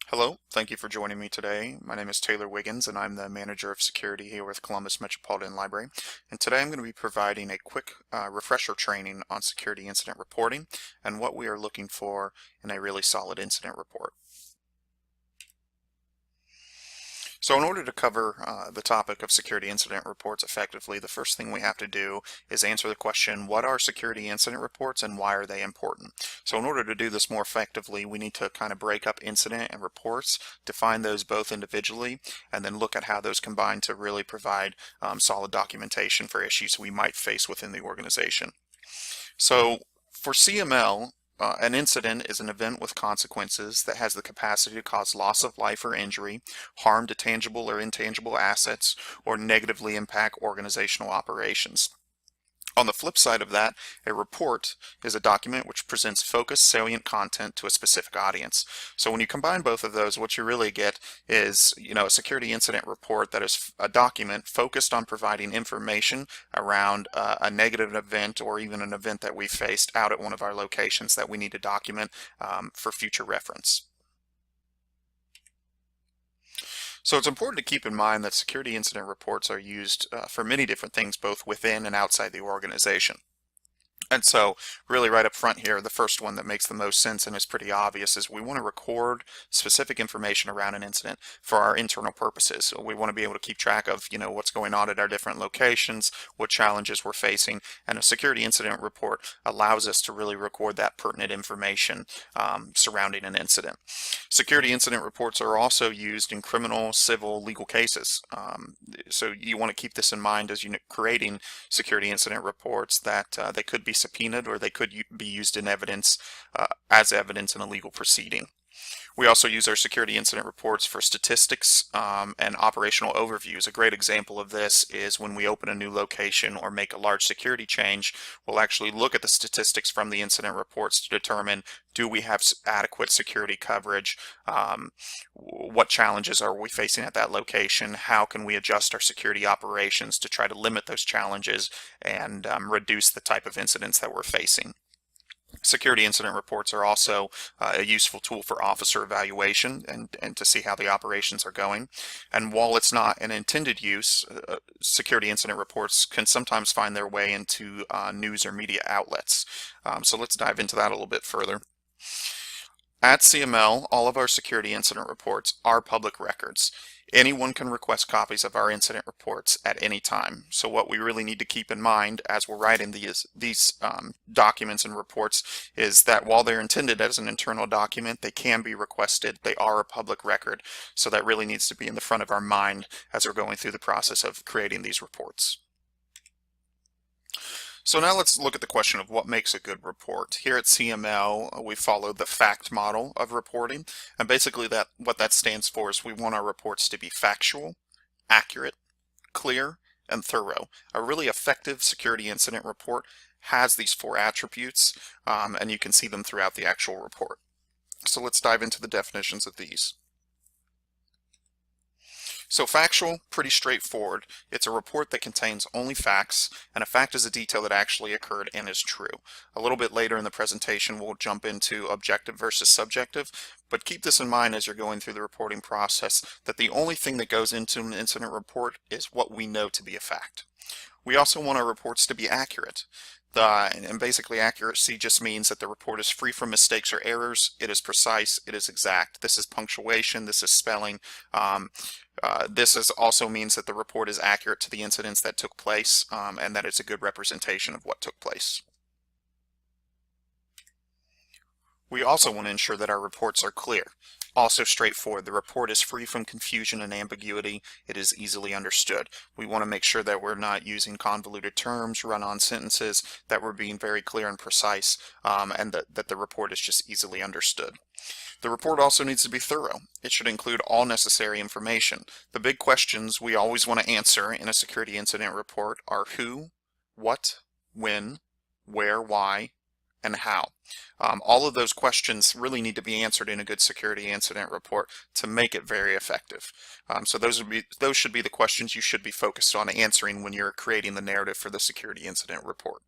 Hello, thank you for joining me today. My name is Taylor Wiggins and I'm the Manager of Security here with Columbus Metropolitan Library. And today I'm going to be providing a quick refresher training on security incident reporting and what we are looking for in a really solid incident report. So in order to cover the topic of security incident reports effectively, the first thing we have to do is answer the question, what are security incident reports and why are they important? So in order to do this more effectively, we need to kind of break up incident and reports, define those both individually, and then look at how those combine to really provide solid documentation for issues we might face within the organization. So for CML, an incident is an event with consequences that has the capacity to cause loss of life or injury, harm to tangible or intangible assets, or negatively impact organizational operations. On the flip side of that, a report is a document which presents focused, salient content to a specific audience. So when you combine both of those, what you really get is, a security incident report that is a document focused on providing information around a negative event or even an event that we faced out at one of our locations that we need to document for future reference. So it's important to keep in mind that security incident reports are used for many different things, both within and outside the organization. And so really right up front here, the first one that makes the most sense and is pretty obvious is we want to record specific information around an incident for our internal purposes. So we want to be able to keep track of, what's going on at our different locations, what challenges we're facing, and a security incident report allows us to really record that pertinent information surrounding an incident. Security incident reports are also used in criminal, civil, legal cases. So you want to keep this in mind as you're creating security incident reports that they could be subpoenaed or they could be used in evidence as evidence in a legal proceeding. We also use our security incident reports for statistics and operational overviews. A great example of this is when we open a new location or make a large security change, we'll actually look at the statistics from the incident reports to determine, do we have adequate security coverage? What challenges are we facing at that location? How can we adjust our security operations to try to limit those challenges and reduce the type of incidents that we're facing? Security incident reports are also a useful tool for officer evaluation and to see how the operations are going. And while it's not an intended use, security incident reports can sometimes find their way into news or media outlets. So let's dive into that a little bit further. At CML, all of our security incident reports are public records. Anyone can request copies of our incident reports at any time. So what we really need to keep in mind as we're writing these documents and reports is that while they're intended as an internal document, they can be requested. They are a public record. So that really needs to be in the front of our mind as we're going through the process of creating these reports. So now let's look at the question of what makes a good report. Here at CML, we follow the FACT model of reporting, and basically what that stands for is we want our reports to be factual, accurate, clear, and thorough. A really effective security incident report has these four attributes, and you can see them throughout the actual report. So let's dive into the definitions of these. So factual, pretty straightforward. It's a report that contains only facts, and a fact is a detail that actually occurred and is true. A little bit later in the presentation, we'll jump into objective versus subjective, but keep this in mind as you're going through the reporting process, that the only thing that goes into an incident report is what we know to be a fact. We also want our reports to be accurate. And basically accuracy just means that the report is free from mistakes or errors, it is precise, it is exact. This is punctuation, this is spelling. This also means that the report is accurate to the incidents that took place and that it's a good representation of what took place. We also want to ensure that our reports are clear. Also straightforward. The report is free from confusion and ambiguity. It is easily understood. We want to make sure that we're not using convoluted terms, run-on sentences, that we're being very clear and precise, and that the report is just easily understood. The report also needs to be thorough. It should include all necessary information. The big questions we always want to answer in a security incident report are who, what, when, where, why, and how. All of those questions really need to be answered in a good security incident report to make it very effective. So those should be the questions you should be focused on answering when you're creating the narrative for the security incident report.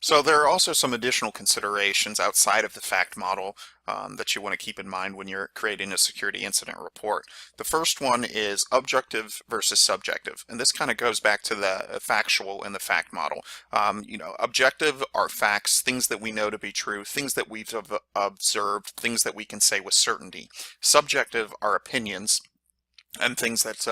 So there are also some additional considerations outside of the fact model that you want to keep in mind when you're creating a security incident report. The first one is objective versus subjective, and this kind of goes back to the factual in the fact model. Objective are facts, things that we know to be true, things that we've observed, things that we can say with certainty. Subjective are opinions and things that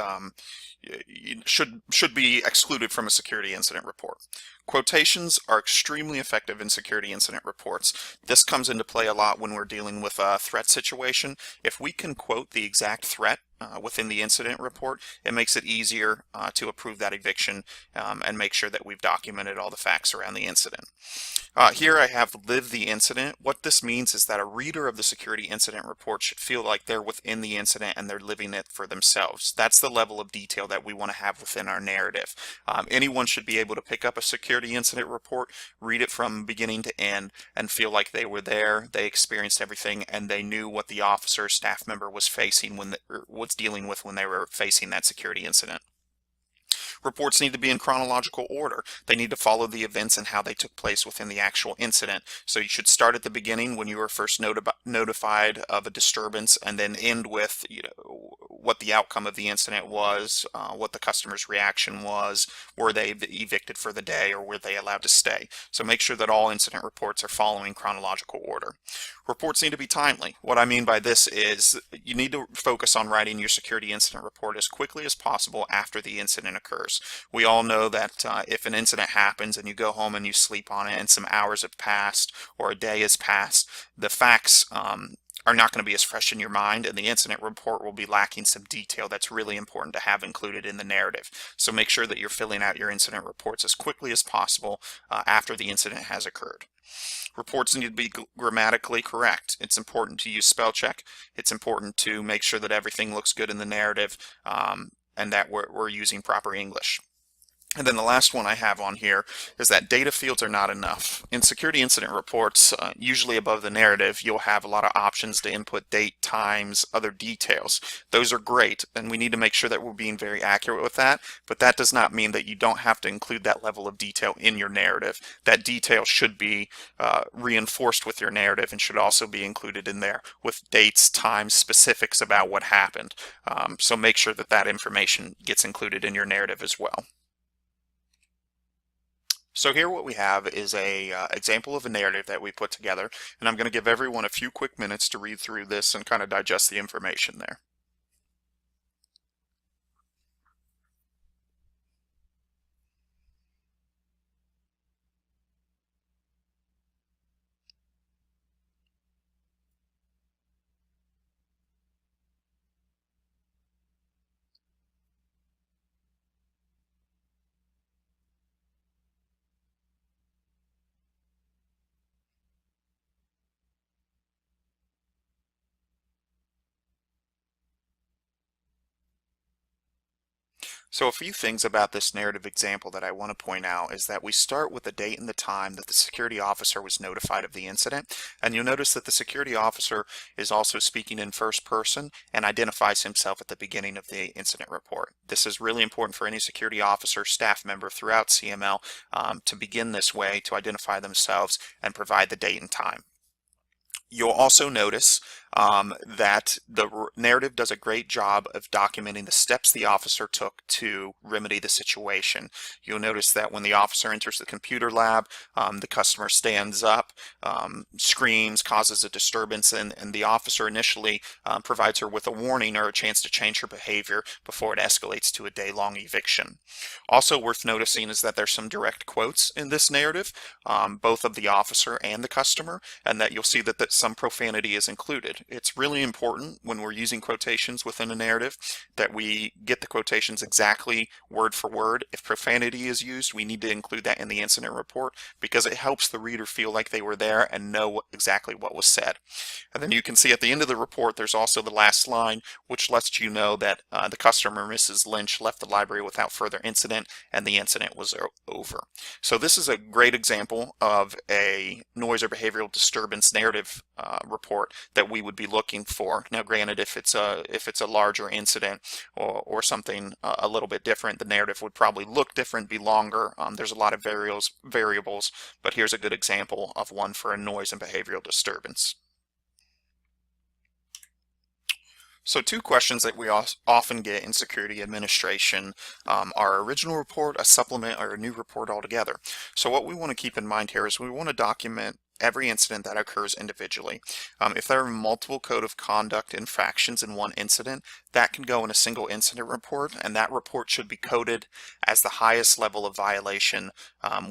should be excluded from a security incident report. Quotations are extremely effective in security incident reports. This comes into play a lot when we're dealing with a threat situation. If we can quote the exact threat within the incident report, it makes it easier to approve that eviction and make sure that we've documented all the facts around the incident. Here I have live the incident. What this means is that a reader of the security incident report should feel like they're within the incident and they're living it for themselves. That's the level of detail that we want to have within our narrative. Anyone should be able to pick up a security incident report, read it from beginning to end, and feel like they were there, they experienced everything, and they knew what the officer or staff member was facing was dealing with when they were facing that security incident. Reports need to be in chronological order. They need to follow the events and how they took place within the actual incident. So you should start at the beginning when you were first notified of a disturbance, and then end with what the outcome of the incident was, what the customer's reaction was, were they evicted for the day or were they allowed to stay. So make sure that all incident reports are following chronological order. Reports need to be timely. What I mean by this is you need to focus on writing your security incident report as quickly as possible after the incident occurs. We all know that if an incident happens and you go home and you sleep on it and some hours have passed or a day has passed, the facts are not going to be as fresh in your mind, and the incident report will be lacking some detail that's really important to have included in the narrative. So make sure that you're filling out your incident reports as quickly as possible after the incident has occurred. Reports need to be grammatically correct. It's important to use spell check. It's important to make sure that everything looks good in the narrative and that we're using proper English. And then the last one I have on here is that data fields are not enough. In security incident reports, usually above the narrative, you'll have a lot of options to input date, times, other details. Those are great, and we need to make sure that we're being very accurate with that, but that does not mean that you don't have to include that level of detail in your narrative. That detail should be reinforced with your narrative and should also be included in there with dates, times, specifics about what happened. So make sure that that information gets included in your narrative as well. So here what we have is a example of a narrative that we put together, and I'm going to give everyone a few quick minutes to read through this and kind of digest the information there. So a few things about this narrative example that I want to point out is that we start with the date and the time that the security officer was notified of the incident, and you'll notice that the security officer is also speaking in first person and identifies himself at the beginning of the incident report. This is really important for any security officer, staff member throughout CML to begin this way, to identify themselves and provide the date and time. You'll also notice that the narrative does a great job of documenting the steps the officer took to remedy the situation. You'll notice that when the officer enters the computer lab, the customer stands up, screams, causes a disturbance, and the officer initially provides her with a warning or a chance to change her behavior before it escalates to a day-long eviction. Also worth noticing is that there's some direct quotes in this narrative, both of the officer and the customer, and that you'll see that some profanity is included. It's really important when we're using quotations within a narrative that we get the quotations exactly word for word. If profanity is used, we need to include that in the incident report because it helps the reader feel like they were there and know exactly what was said. And then you can see at the end of the report, there's also the last line, which lets you know that the customer, Mrs. Lynch, left the library without further incident and the incident was over. So this is a great example of a noise or behavioral disturbance narrative report that we would would be looking for. Now, granted, if it's a larger incident or something a little bit different, the narrative would probably look different, be longer. There's a lot of variables, but here's a good example of one for a noise and behavioral disturbance. So two questions that we often get in security administration are original report, a supplement, or a new report altogether. So what we want to keep in mind here is we want to document every incident that occurs individually. If there are multiple code of conduct infractions in one incident, that can go in a single incident report, and that report should be coded as the highest level of violation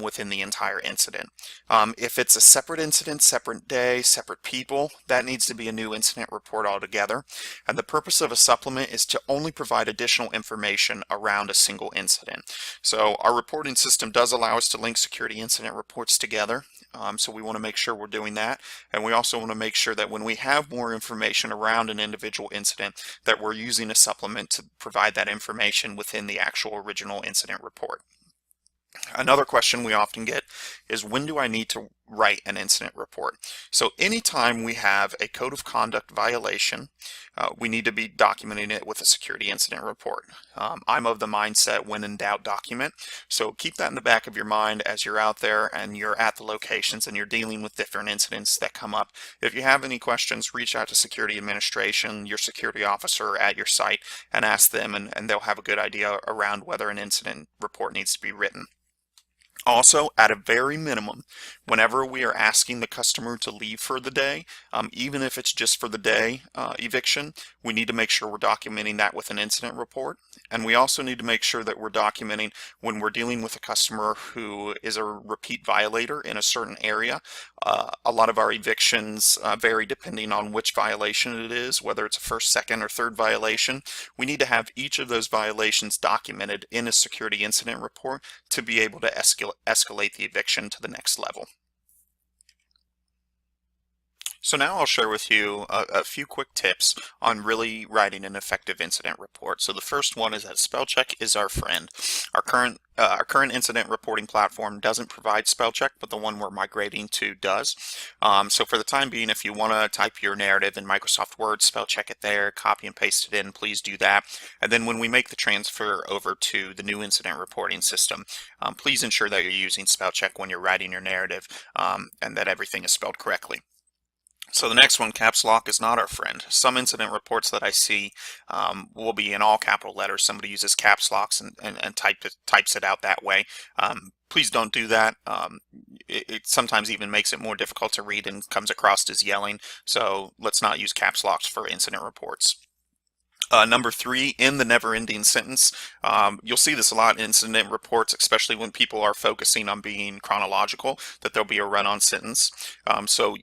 within the entire incident. If it's a separate incident, separate day, separate people, that needs to be a new incident report altogether. And the purpose of a supplement is to only provide additional information around a single incident. So our reporting system does allow us to link security incident reports together. So we want to make sure we're doing that. And we also want to make sure that when we have more information around an individual incident, that we're using a supplement to provide that information within the actual original incident report. Another question we often get is, when do I need to write an incident report? So anytime we have a code of conduct violation, we need to be documenting it with a security incident report. I'm of the mindset, when in doubt, document. So keep that in the back of your mind as you're out there and you're at the locations and you're dealing with different incidents that come up. If you have any questions, reach out to security administration, your security officer at your site, and ask them, and they'll have a good idea around whether an incident report needs to be written. Also, at a very minimum, whenever we are asking the customer to leave for the day, even if it's just for the day eviction, we need to make sure we're documenting that with an incident report. And we also need to make sure that we're documenting when we're dealing with a customer who is a repeat violator in a certain area. A lot of our evictions vary depending on which violation it is, whether it's a first, second, or third violation. We need to have each of those violations documented in a security incident report to be able to escalate the eviction to the next level. So now I'll share with you a few quick tips on really writing an effective incident report. So the first one is that spell check is our friend. Our current incident reporting platform doesn't provide spell check, but the one we're migrating to does. So for the time being, if you want to type your narrative in Microsoft Word, spell check it there, copy and paste it in, please do that. And then when we make the transfer over to the new incident reporting system, please ensure that you're using spell check when you're writing your narrative and that everything is spelled correctly. So the next one, caps lock is not our friend. Some incident reports that I see will be in all capital letters. Somebody uses caps locks and types it out that way. Please don't do that. It sometimes even makes it more difficult to read and comes across as yelling. So let's not use caps locks for incident reports. Number 3, in the never-ending sentence. You'll see this a lot in incident reports, especially when people are focusing on being chronological, that there'll be a run-on sentence. So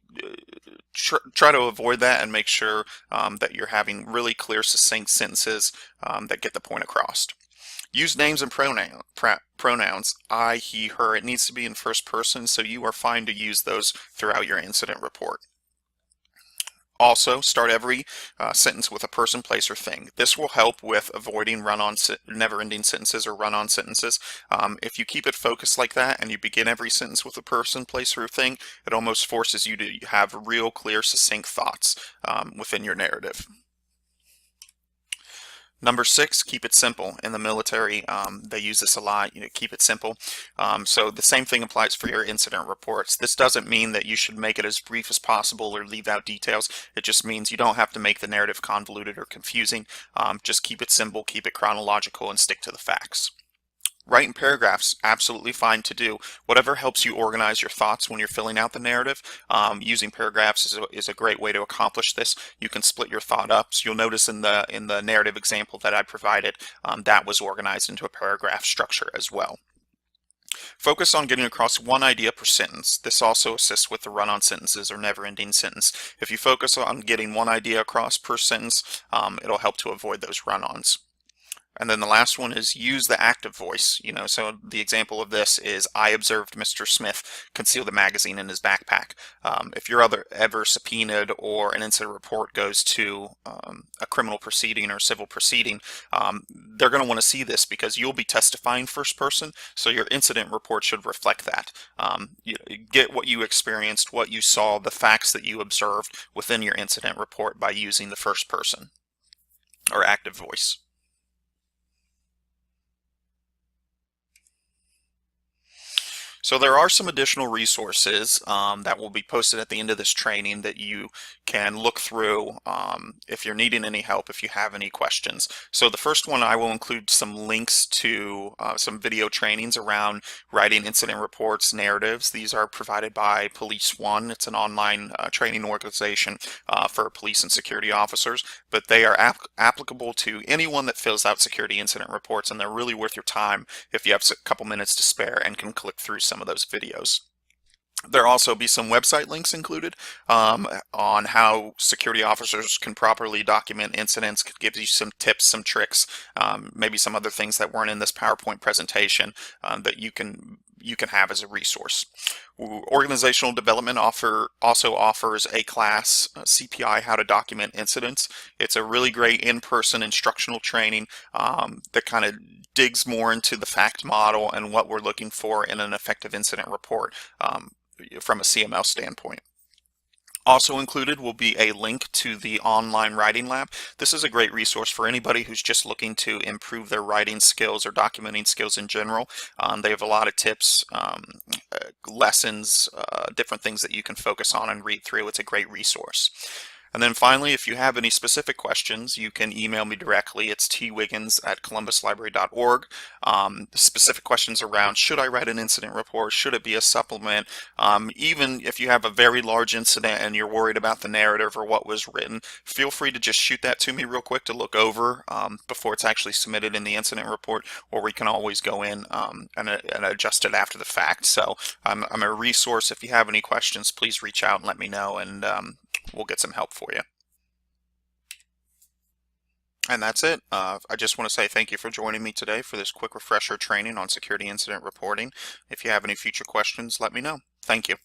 try to avoid that and make sure that you're having really clear, succinct sentences that get the point across. Use names and pronouns, I, he, her. It needs to be in first person, so you are fine to use those throughout your incident report. Also, start every sentence with a person, place, or thing. This will help with avoiding never-ending sentences or run-on sentences. If you keep it focused like that and you begin every sentence with a person, place, or thing, it almost forces you to have real, clear, succinct thoughts within your narrative. Number 6, keep it simple. In the military, they use this a lot, keep it simple. So the same thing applies for your incident reports. This doesn't mean that you should make it as brief as possible or leave out details. It just means you don't have to make the narrative convoluted or confusing. Just keep it simple, keep it chronological, and stick to the facts. Writing paragraphs, absolutely fine to do. Whatever helps you organize your thoughts when you're filling out the narrative. Using paragraphs is a great way to accomplish this. You can split your thought up. So you'll notice in the narrative example that I provided, that was organized into a paragraph structure as well. Focus on getting across one idea per sentence. This also assists with the run-on sentences or never-ending sentence. If you focus on getting one idea across per sentence, it'll help to avoid those run-ons. And then the last one is use the active voice. So the example of this is, I observed Mr. Smith conceal the magazine in his backpack. If you're ever subpoenaed or an incident report goes to a criminal proceeding or civil proceeding, they're going to want to see this because you'll be testifying first person. So your incident report should reflect that. You get what you experienced, what you saw, the facts that you observed within your incident report by using the first person or active voice. So there are some additional resources that will be posted at the end of this training that you can look through if you're needing any help, if you have any questions. So the first one, I will include some links to some video trainings around writing incident reports, narratives. These are provided by Police One. It's an online training organization for police and security officers, but they are applicable to anyone that fills out security incident reports, and they're really worth your time if you have a couple minutes to spare and can click through some of those videos. There'll also be some website links included on how security officers can properly document incidents. Could give you some tips, some tricks, maybe some other things that weren't in this PowerPoint presentation that you can have as a resource. Organizational development also offers a class, CPI, how to document incidents. It's a really great in-person instructional training that kind of digs more into the fact model and what we're looking for in an effective incident report from a CML standpoint. Also included will be a link to the online writing lab. This is a great resource for anybody who's just looking to improve their writing skills or documenting skills in general. They have a lot of tips, lessons, different things that you can focus on and read through. It's a great resource. And then finally, if you have any specific questions, you can email me directly. It's twiggins@columbuslibrary.org. Specific questions around, should I write an incident report? Should it be a supplement? Even if you have a very large incident and you're worried about the narrative or what was written, feel free to just shoot that to me real quick to look over before it's actually submitted in the incident report, or we can always go in and adjust it after the fact. So I'm a resource. If you have any questions, please reach out and let me know, and we'll get some help for you. And that's it. I just want to say thank you for joining me today for this quick refresher training on security incident reporting. If you have any future questions, let me know. Thank you.